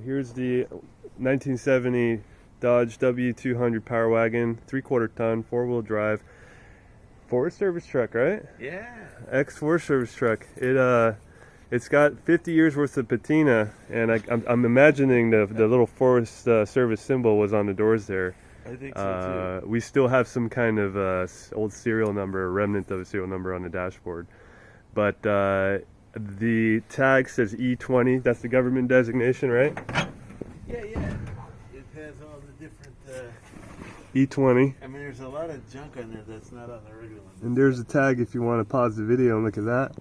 Here's the 1970 Dodge W200 Power Wagon, 3/4 ton, 4-wheel drive, Forest Service truck, right? Yeah. Ex-Forest Service truck. It's got 50 years worth of patina, and I'm imagining the little Forest Service symbol was on the doors there. I think so too. We still have some kind of old serial number, a remnant of a serial number on the dashboard, but the tag says E20. That's the government designation, right? Yeah. It has all the different. E20. I mean, there's a lot of junk on there that's not on the regular one. And there's a tag if you want to pause the video and look at that.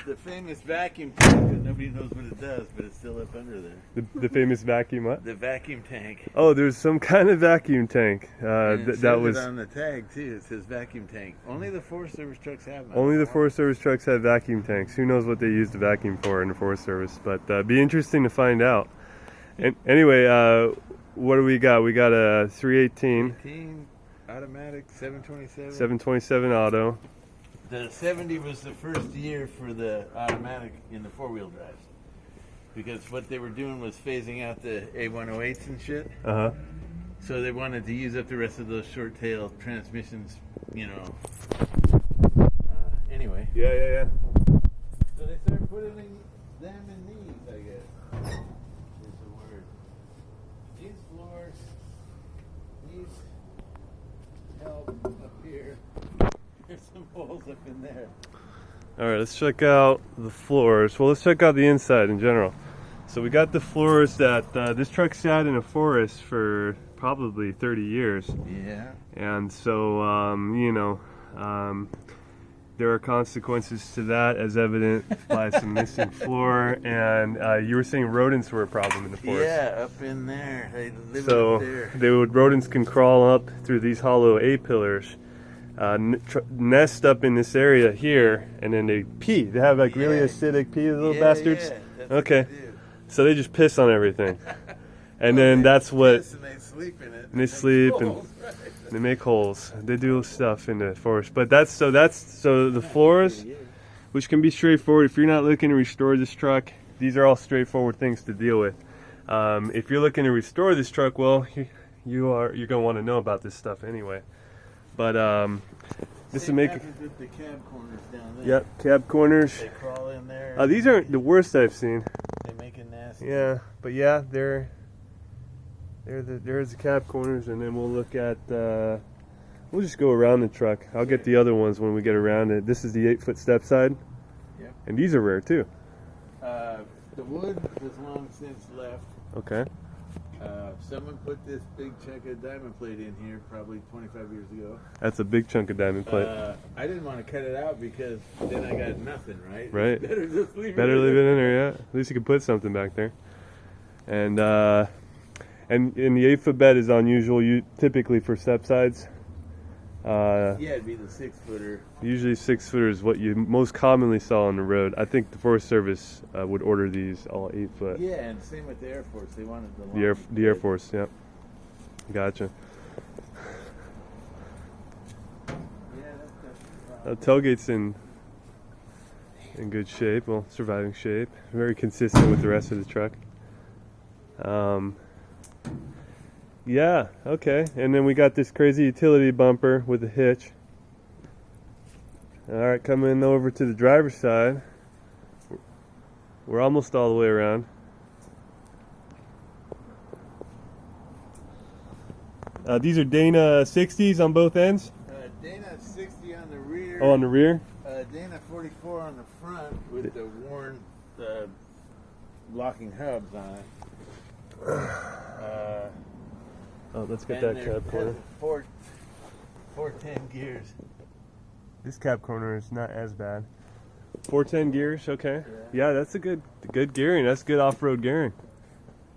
The famous vacuum tank that nobody knows what it does, but it's still up under there. The famous vacuum what? The vacuum tank. Oh, there's some kind of vacuum tank. That was on the tag too. It says vacuum tank. Only the Forest Service trucks have them. Only the Forest Service trucks have vacuum tanks. Who knows what they use the vacuum for in the Forest Service? But be interesting to find out. And anyway, what do we got? We got a 318 automatic 727. 727 auto. The 70 was the first year for the automatic in the four-wheel drives, because what they were doing was phasing out the A108s and shit. So they wanted to use up the rest of those short-tail transmissions, you know. Anyway. Yeah. So they started putting them in these, I guess. Is the word. These floors need help up here. There's some holes up in there. Alright, let's check out the floors. Well, let's check out the inside in general. So we got the floors that this truck sat in a forest for probably 30 years. Yeah. And so, there are consequences to that, as evident by some missing floor. And you were saying rodents were a problem in the forest. Yeah, up in there. They live up there. Rodents can crawl up through these hollow A-pillars. Nest up in this area here, and then they pee. They have like really acidic pee, the little bastards. That's okay, so they just piss on everything, and then that's what. And they sleep in it. And they sleep and they make holes. They do stuff in the forest, but that's so the floors, which can be straightforward. If you're not looking to restore this truck, these are all straightforward things to deal with. If you're looking to restore this truck, well, you're gonna want to know about this stuff anyway. But this will make with the cab corners down there. Yep, cab corners. They crawl in there. These aren't the worst I've seen. They make it nasty. Yeah, but yeah, there's the cab corners, and then we'll look at we'll just go around the truck. I'll get the other ones when we get around it. This is the 8-foot step side. Yep. And these are rare too. The wood is long since left. Okay. Someone put this big chunk of diamond plate in here probably 25 years ago. That's a big chunk of diamond plate. I didn't want to cut it out because then I got nothing, right? Right. Better just leave Better leave it in there, yeah. At least you can put something back there. And the 8-foot bed is unusual, typically for step sides. Yeah, it'd be the 6-footer. Usually 6-footer is what you most commonly saw on the road. I think the Forest Service would order these all 8-foot. Yeah, and same with the Air Force. They wanted the the Air Force, yep. Gotcha. Yeah, Tailgate's in good shape, well, surviving shape. Very consistent with the rest of the truck. Yeah, okay. And then we got this crazy utility bumper with a hitch. Alright, coming over to the driver's side. We're almost all the way around. These are Dana 60s on both ends? Dana 60 on the rear. Oh, on the rear? Dana 44 on the front with the worn locking hubs on it. Oh, let's get that cab corner. 410 gears. This cab corner is not as bad. 410 gears, okay. Yeah, that's a good gearing. That's good off-road gearing.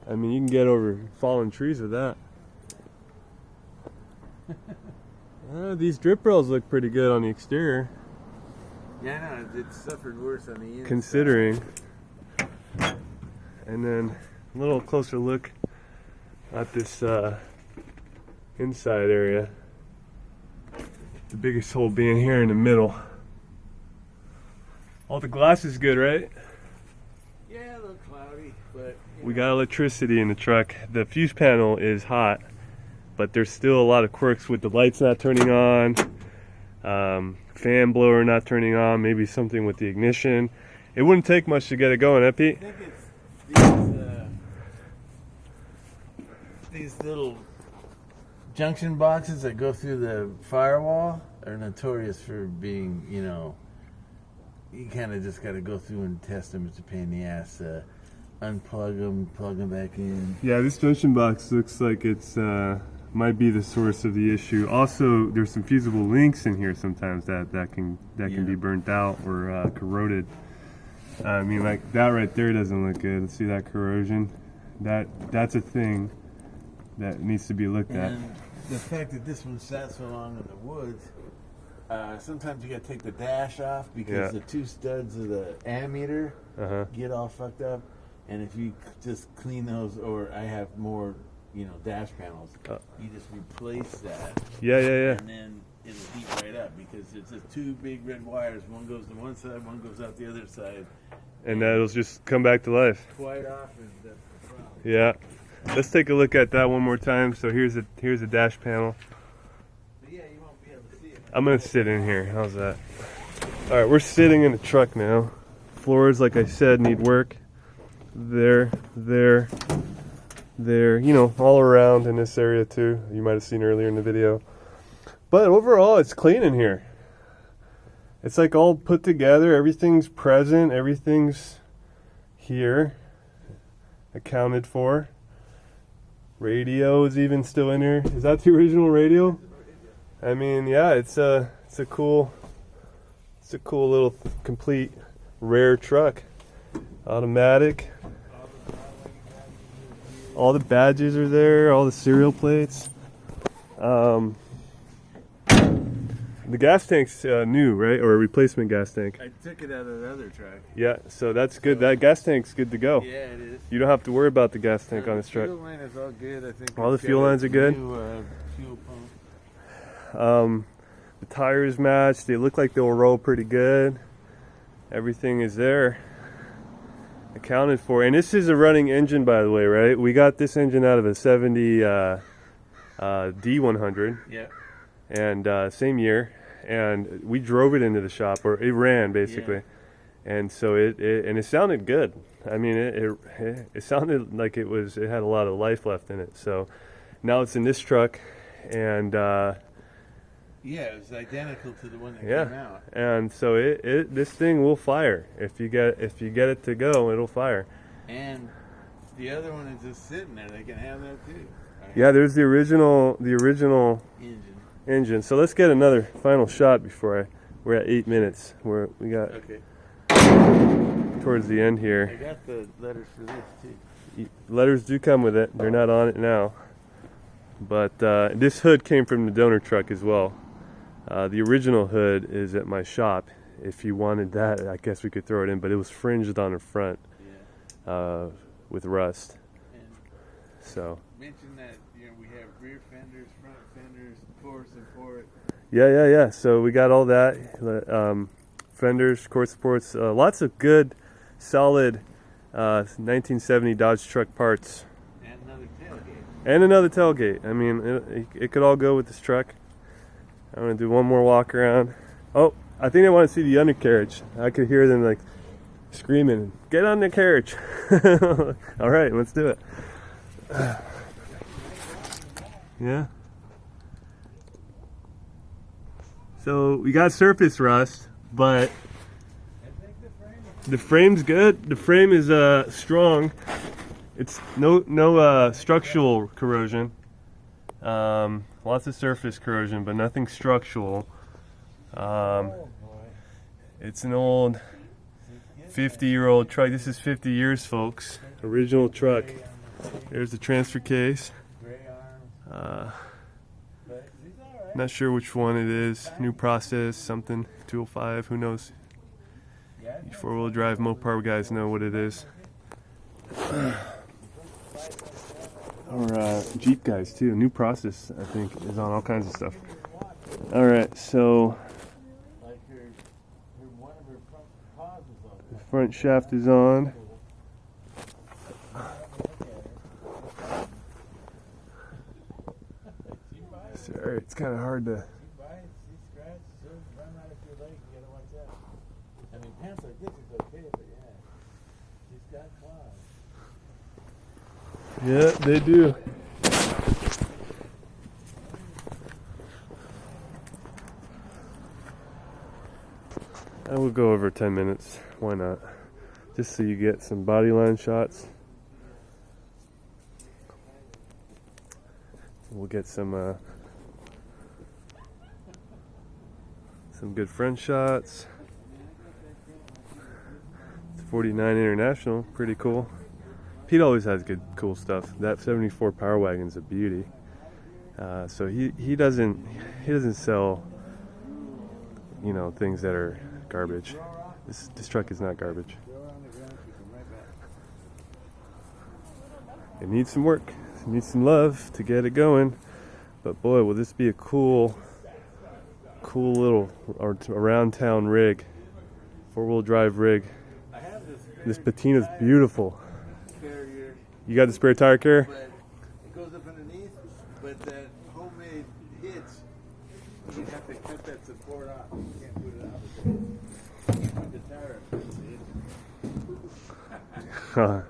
I mean, you can get over fallen trees with that. These drip rails look pretty good on the exterior. Yeah, no, it suffered worse on the inside. Considering. And then a little closer look at this inside area. The biggest hole being here in the middle. All the glass is good, right? Yeah, a little cloud rowdy, but we got electricity in the truck. The fuse panel is hot, but there's still a lot of quirks with the lights not turning on, fan blower not turning on, maybe something with the ignition. It wouldn't take much to get it going, eh, Pete? I think it's these little junction boxes that go through the firewall are notorious for being, you know, you kind of just got to go through and test them. It's a pain in the ass. Unplug them, plug them back in. Yeah, this junction box looks like it's might be the source of the issue. Also, there's some fusible links in here sometimes that can be burnt out or corroded. I mean, like that right there doesn't look good. See that corrosion? That's a thing that needs to be looked at. And the fact that this one sat so long in the woods, sometimes you got to take the dash off because the two studs of the ammeter get all fucked up. And if you just clean those, or I have more, you know, dash panels, you just replace that. Yeah. And then it'll heat right up because it's just two big red wires. One goes to one side, one goes out the other side. And that'll just come back to life. Quite often, that's the problem. Yeah. Let's take a look at that one more time. So here's a dash panel. But yeah, you won't be able to see it. I'm gonna sit in here. How's that? All right, we're sitting in the truck now. Floors, like I said, need work. There, you know, all around in this area too. You might have seen earlier in the video. But overall, it's clean in here. It's like all put together. Everything's present. Everything's here, accounted for. Radio is even still in here. Is that the original radio? I mean, yeah, it's a cool little complete rare truck. Automatic. All the badges are there, all the serial plates. The gas tank's new, right? Or a replacement gas tank. I took it out of the other truck. Yeah, so that's good. That gas tank's good to go. Yeah, it is. You don't have to worry about the gas tank on this truck. The fuel line is all good. I think All the fuel lines are good? New, fuel pump. The tires match. They look like they'll roll pretty good. Everything is there. Accounted for. And this is a running engine, by the way, right? We got this engine out of a 70 D100. Yeah. And same year. And we drove it into the shop, or it ran basically. Yeah. And so it sounded good. I mean, it sounded like it had a lot of life left in it. So now it's in this truck, and yeah, it was identical to the one that came out. And so this thing will fire if you get it to go. It'll fire. And the other one is just sitting there. They can have that too. Right? Yeah, there's the original engine. So let's get another final shot before we're at 8 minutes. We got towards the end I here. got the letters for this too. Letters do come with it. They're not on it now. But this hood came from the donor truck as well. The original hood is at my shop. If you wanted that, I guess we could throw it in, but it was fringed on the front with rust. And So mention that we have rear fenders, front fenders, core support. yeah. So we got all that. Fenders, core supports, lots of good, solid 1970 Dodge truck parts. And another tailgate. I mean, it could all go with this truck. I'm going to do one more walk around. Oh, I think they want to see the undercarriage. I could hear them like screaming, "Get on the carriage." All right, let's do it. Yeah. So we got surface rust, but the frame's good. The frame is strong. It's no structural corrosion. Lots of surface corrosion, but nothing structural. It's an old 50-year-old truck. This is 50 years, folks. Original truck. There's the transfer case. Not sure which one it is. New process, something 205. Who knows? You four-wheel drive Mopar guys know what it is. Or Jeep guys too. New process, I think, is on all kinds of stuff. All right, so the front shaft is on. It's kind of hard to. She bites, she scratches, she'll run out of your leg. You gotta watch out. I mean, pants like this is okay, but yeah, she's got claws. Yeah, they do. I will go over 10 minutes. Why not? Just so you get some body line shots. We'll get some good front shots. It's 49 International, pretty cool. Pete always has good, cool stuff. That 74 Power Wagon's a beauty. So he doesn't sell, you know, things that are garbage. This truck is not garbage. It needs some work. It needs some love to get it going. But boy, will this be a cool little around town rig, 4-wheel drive rig. This patina's beautiful. You got the spare tire carrier? But it goes up underneath, but that homemade hitch, you have to cut that support off. You can't put it out. Put the tire up.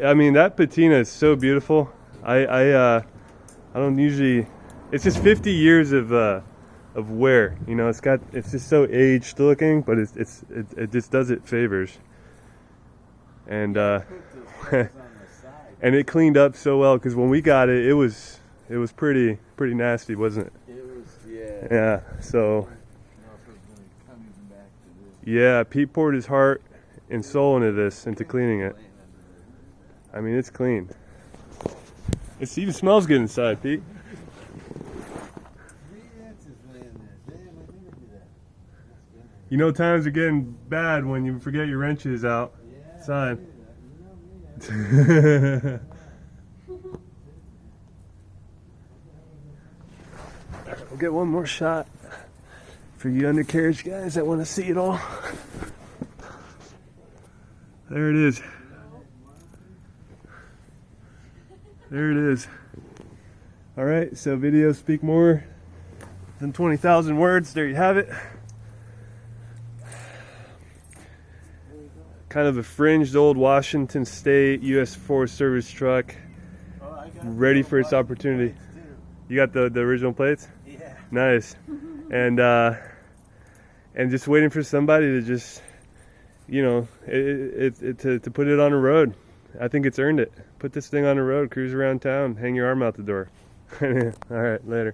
I mean, that patina is so beautiful. I don't usually. It's just 50 years of wear. You know, it's just so aged looking, but it just does it favors. And and it cleaned up so well because when we got it, it was pretty nasty, wasn't it? It was, yeah. Yeah. So. Yeah, Pete poured his heart and soul into this, into cleaning it. I mean, it's clean. It even smells good inside, Pete. You know, times are getting bad when you forget your wrenches outside. We'll get one more shot for you undercarriage guys that want to see it all. There it is. There it is. All right, so videos speak more than 20,000 words. There you have it. Kind of a fringed old Washington State U.S. Forest Service truck, ready for its opportunity. You got the original plates? Yeah. Nice. And just waiting for somebody to just, you know, to put it on the road. I think it's earned it. Put this thing on the road, cruise around town, hang your arm out the door. All right, later.